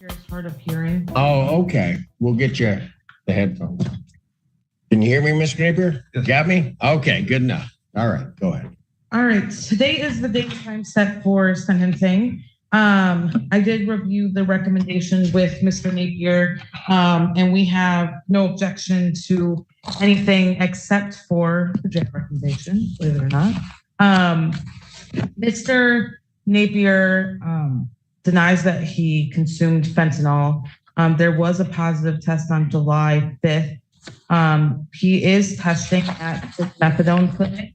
Napier's hard of hearing. Oh, okay. We'll get you the headphones. Can you hear me, Mr. Napier? Yes. Got me? Okay, good enough. All right, go ahead. All right, today is the date time set for sentencing. I did review the recommendation with Mr. Napier, and we have no objection to anything except for the jail recommendation, believe it or not. Mr. Napier denies that he consumed fentanyl. There was a positive test on July 5th. He is testing at the methadone clinic.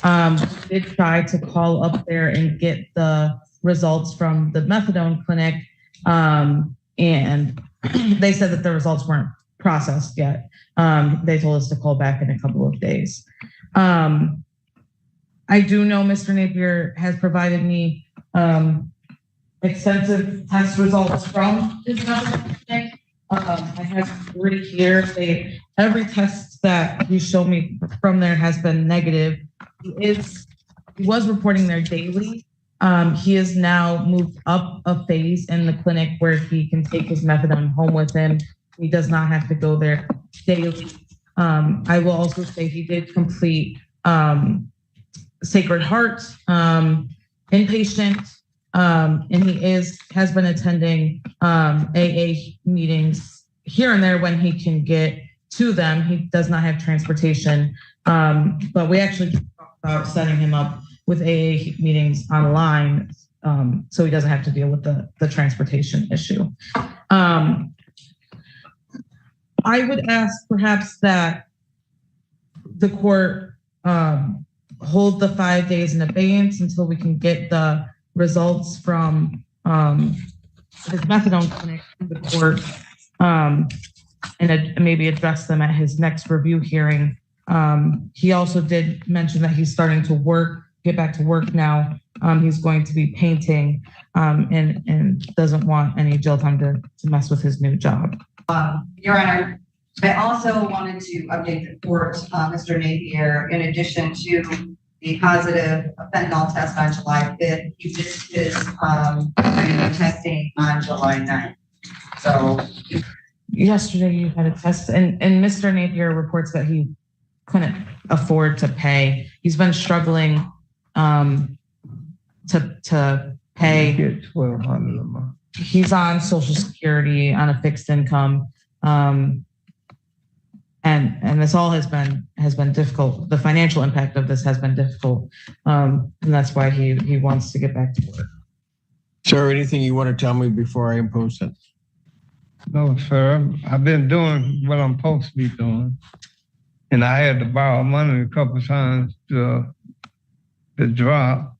We did try to call up there and get the results from the methadone clinic. And they said that the results weren't processed yet. They told us to call back in a couple of days. I do know Mr. Napier has provided me extensive test results from his methadone clinic. I have 3 here. Every test that you show me from there has been negative. He was reporting there daily. He has now moved up a phase in the clinic where he can take his methadone home with him. He does not have to go there daily. I will also say he did complete Sacred Heart inpatient, and he has been attending AA meetings here and there when he can get to them. He does not have transportation, but we actually talked about setting him up with AA meetings online, so he doesn't have to deal with the transportation issue. I would ask perhaps that the court hold the 5 days in abeyance until we can get the results from his methadone clinic to the court, and maybe address them at his next review hearing. He also did mention that he's starting to get back to work now. He's going to be painting and doesn't want any jail time to mess with his new job. Your Honor, I also wanted to update the court, Mr. Napier, in addition to the positive fentanyl test on July 5th, he missed his testing on July 9th. So yesterday you had a test, and Mr. Napier reports that he couldn't afford to pay. He's been struggling to pay. Get $1,200 a month. He's on Social Security on a fixed income, and this all has been difficult. The financial impact of this has been difficult, and that's why he wants to get back to work. Sir, anything you want to tell me before I impose sentence? No, sir. I've been doing what I'm supposed to be doing. And I had to borrow money a couple of times to drop.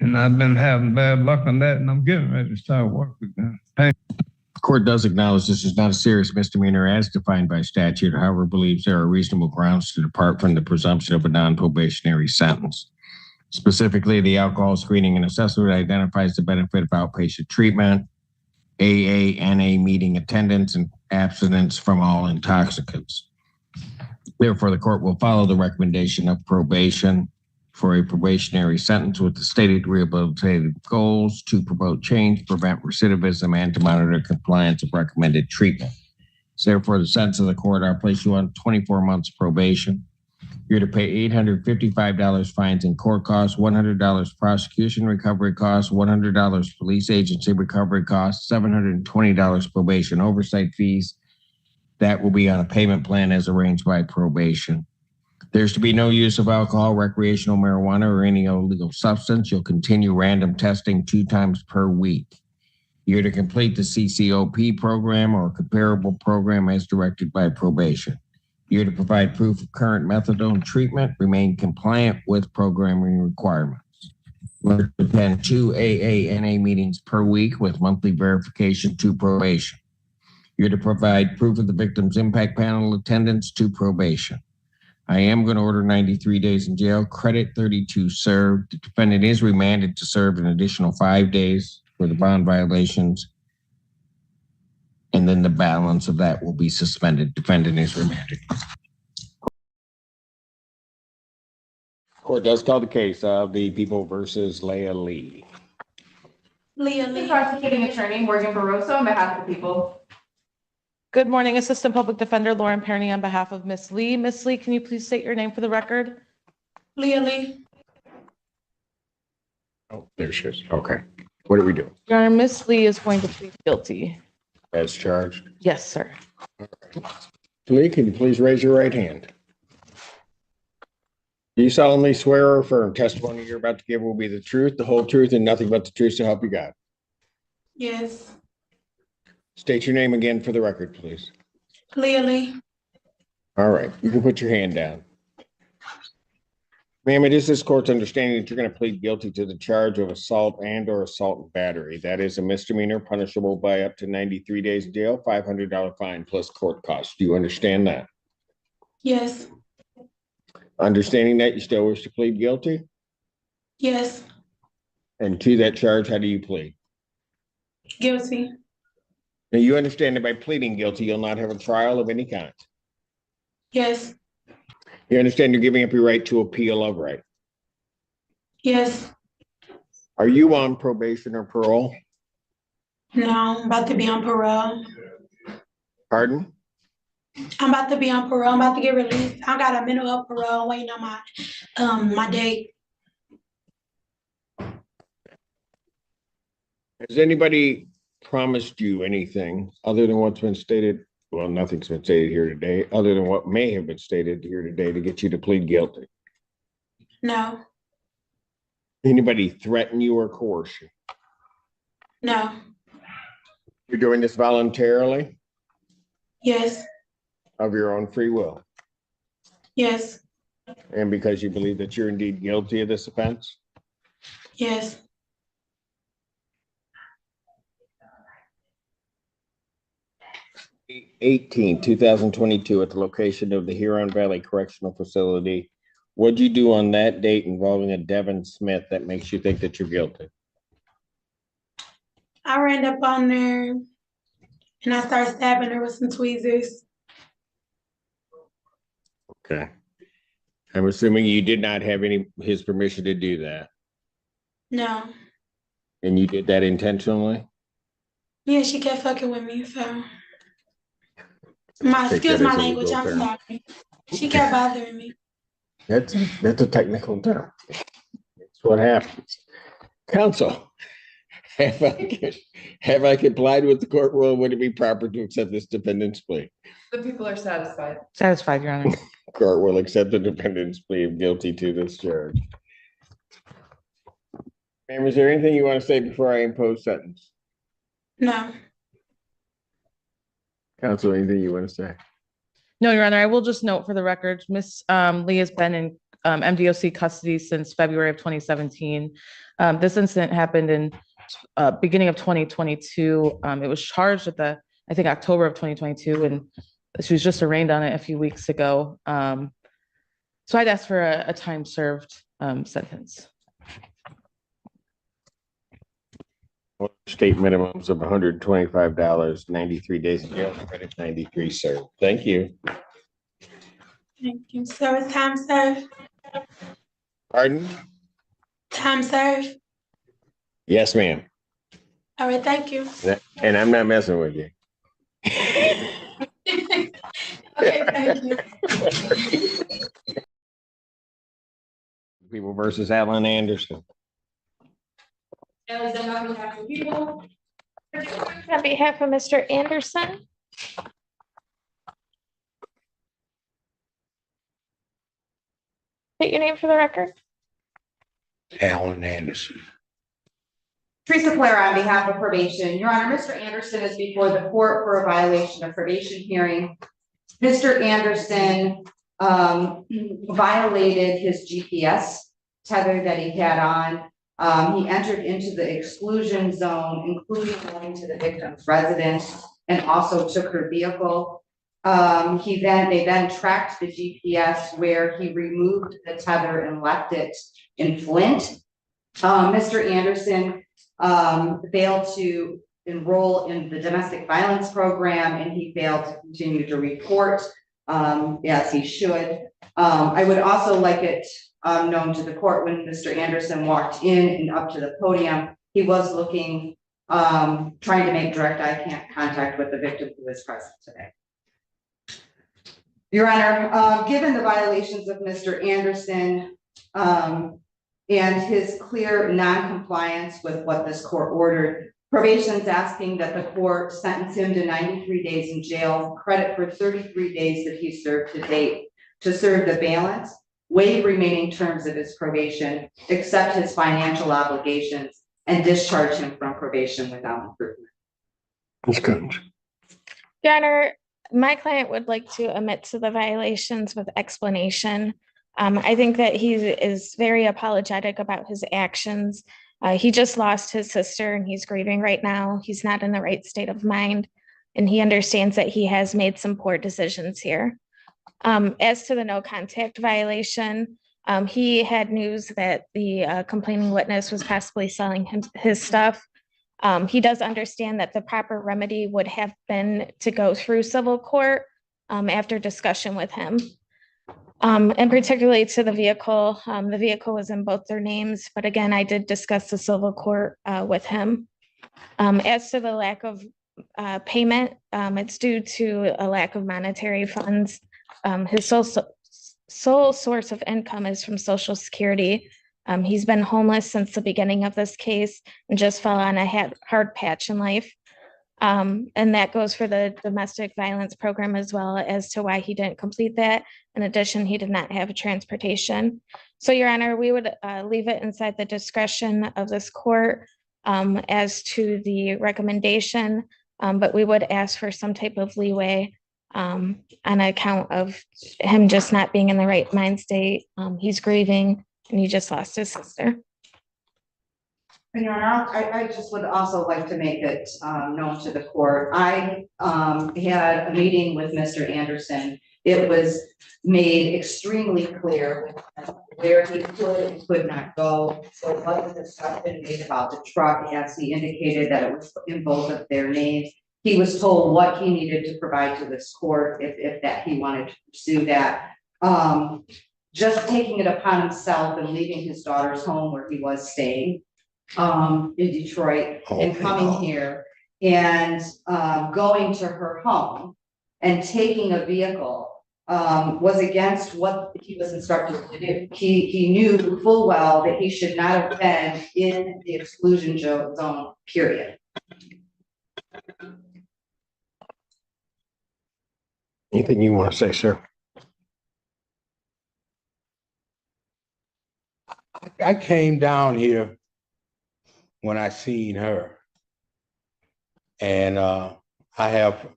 And I've been having bad luck on that, and I'm getting ready to start work again. Thank you. The court does acknowledge this is not a serious misdemeanor as defined by statute, however, believes there are reasonable grounds to depart from the presumption of a non-probationary sentence. Specifically, the alcohol screening and assessment identifies the benefit of outpatient treatment, AA-NA meeting attendance, and abstinence from all intoxicants. Therefore, the court will follow the recommendation of probation for a probationary sentence with the stated rehabilitative goals to promote change, prevent recidivism, and to monitor compliance of recommended treatment. So therefore, the sentence of the court, I'll place you on 24 months probation. You're to pay $855 fines and court costs, $100 prosecution recovery costs, $100 police agency recovery costs, $720 probation oversight fees. That will be on a payment plan as arranged by probation. There's to be no use of alcohol, recreational marijuana, or any illegal substance. You'll continue random testing 2 times per week. You're to complete the CCOP program or a comparable program as directed by probation. You're to provide proof of current methadone treatment, remain compliant with programming requirements. We're to attend 2 AA-NA meetings per week with monthly verification to probation. You're to provide proof of the victim's impact panel attendance to probation. I am going to order 93 days in jail, credit 32 served. The defendant is remanded to serve an additional 5 days for the bond violations, and then the balance of that will be suspended. Defendant is remanded. Court does call the case of the People versus Leah Lee. The prosecuting attorney, Morgan Barroso, on behalf of the people. Good morning, Assistant Public Defender Lauren Perny on behalf of Miss Lee. Miss Lee, can you please state your name for the record? Leah Lee. Oh, there she is. Okay. What are we doing? Your Honor, Miss Lee is going to plead guilty. As charged. Yes, sir. Lee, can you please raise your right hand? Do you solemnly swear or affirm testimony you're about to give will be the truth, the whole truth, and nothing but the truth to help you God? Yes. State your name again for the record, please. Leah Lee. All right, you can put your hand down. Ma'am, it is this court's understanding that you're going to plead guilty to the charge of assault and or assault and battery. That is a misdemeanor punishable by up to 93 days jail, $500 fine plus court costs. Do you understand that? Yes. Understanding that, you still wish to plead guilty? Yes. And to that charge, how do you plead? Guilty. Now, you understand that by pleading guilty, you'll not have a trial of any kind. Yes. You understand you're giving up your right to appeal of right. Yes. Are you on probation or parole? No, I'm about to be on parole. Pardon? I'm about to be on parole. I'm about to get released. I got a mental health parole waiting on my date. Has anybody promised you anything other than what's been stated? Well, nothing's been stated here today, other than what may have been stated here today to get you to plead guilty. No. Anybody threaten you or coerce you? No. You're doing this voluntarily Yes. of your own free will Yes. and because you believe that you're indeed guilty of this offense? Yes. May 18, 2022, at the location of the Huron Valley Correctional Facility. What'd you do on that date involving a Devin Smith that makes you think that you're guilty? I ran up on there and I started stabbing her with some tweezers. Okay. I'm assuming you did not have his permission to do that, No. and you did that intentionally? Yeah, she kept fucking with me, so. Take Excuse that my as a language, legal I'm term. sorry. She kept bothering me. That's a technical term. That's what happens. Counsel, have I complied with the court rule? Would it be proper to accept this defendant's plea? The people are satisfied. Satisfied, Your Honor. Court will accept the defendant's plea of guilty to this charge. Ma'am, is there anything you want to say before I impose sentence? No. Counsel, anything you want to say? No, Your Honor, I will just note for the record, Miss Lee has been in MDOC custody since February of 2017. This incident happened in beginning of 2022. It was charged at I think October of 2022, and she was just arraigned on it a few weeks ago. So I'd ask for a time served sentence. State minimums of $125, 93 days in jail, credit 93 served. Thank you. Thank you. So it's time served? Pardon? Time served? Yes, ma'am. All right, thank you. And I'm not messing with you. Okay, thank you. People versus Alan Anderson. On behalf of people. On behalf of Mr. Anderson. State your name for the record. Alan Anderson. Teresa Clara on behalf of probation. Your Honor, Mr. Anderson is before the court for a violation of probation hearing. Mr. Anderson violated his GPS tether that he had on. He entered into the exclusion zone, including going to the victim's residence, and also took her vehicle. They then tracked the GPS where he removed the tether and left it in Flint. Mr. Anderson failed to enroll in the domestic violence program, and he failed to continue to report as he should. I would also like it known to the court when Mr. Anderson walked in and up to the podium, he was looking, trying to make direct eye contact with the victim who is present today. Your Honor, given the violations of Mr. Anderson, and his clear non-compliance with what this court ordered, probation is asking that the court sentence him to 93 days in jail, credit for 33 days that he served to date, to serve the balance, waive remaining terms of his probation, accept his financial obligations, and discharge him from probation without improvement. Ms. Coons. Your Honor, my client would like to admit to the violations with explanation. I think that he is very apologetic about his actions. He just lost his sister and he's grieving right now. He's not in the right state of mind, and he understands that he has made some poor decisions here. As to the no contact violation, he had news that the complaining witness was possibly selling his stuff. He does understand that the proper remedy would have been to go through civil court after discussion with him. And particularly to the vehicle was in both their names, but again, I did discuss the civil court with him. As to the lack of payment, it's due to a lack of monetary funds. His sole source of income is from Social Security. He's been homeless since the beginning of this case and just fell on a hard patch in life. And that goes for the domestic violence program as well as to why he didn't complete that. In addition, he did not have a transportation. So, Your Honor, we would leave it inside the discretion of this court as to the recommendation, but we would ask for some type of leeway on account of him just not being in the right mind state. He's grieving and he just lost his sister. And Your Honor, I just would also like to make it known to the court. I had a meeting with Mr. Anderson. It was made extremely clear where he could and could not go. So it wasn't a discussion made about the truck, as he indicated that it was in both of their names. He was told what he needed to provide to this court if that he wanted to pursue that. Just taking it upon himself and leaving his daughter's home where he was staying in Detroit and coming here and going to her home and taking a vehicle was against what he was instructed to do. He knew full well that he should not have been in the exclusion zone, period. Anything you want to say, sir? I came down here when I seen her. And I have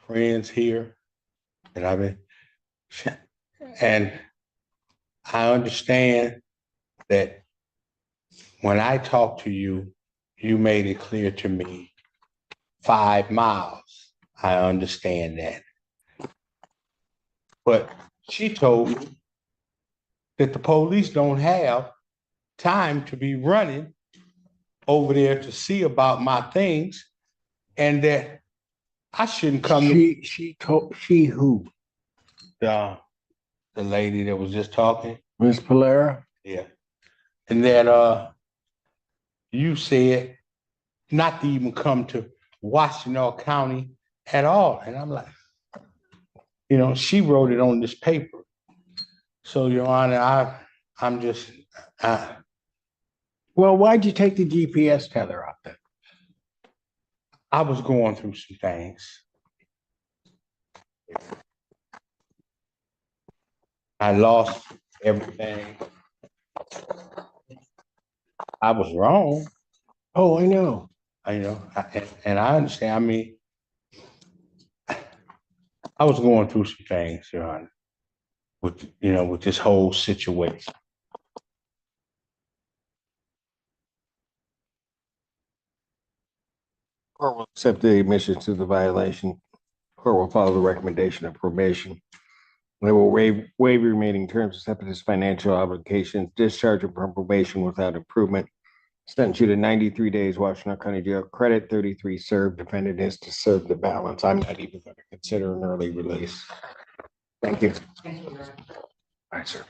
friends here that I've been, and I understand that when I talked to you, you made it clear to me 5 miles. I understand that. But she told me that the police don't have time to be running over there to see about my things, and that I shouldn't come. She who? The lady that was just talking. Ms. Polera? Yeah. And that you said not to even come to Washtenaw County at all. And I'm like, you know, she wrote it on this paper. So, Your Honor, I'm just Well, why'd you take the GPS tether off then? I was going through some things. I lost everything. I was wrong. Oh, I know. And I understand. I mean, I was going through some things, Your Honor, with this whole situation. Court will accept the admission to the violation. Court will follow the recommendation of probation. They will waive remaining terms, accept his financial obligations, discharge him from probation without improvement. Sentence you to 93 days, Washtenaw County Jail. Credit 33 served. Defendant is to serve the balance. I'm not even going to consider an early release. Thank you. Thank you, Your Honor. All right, sir.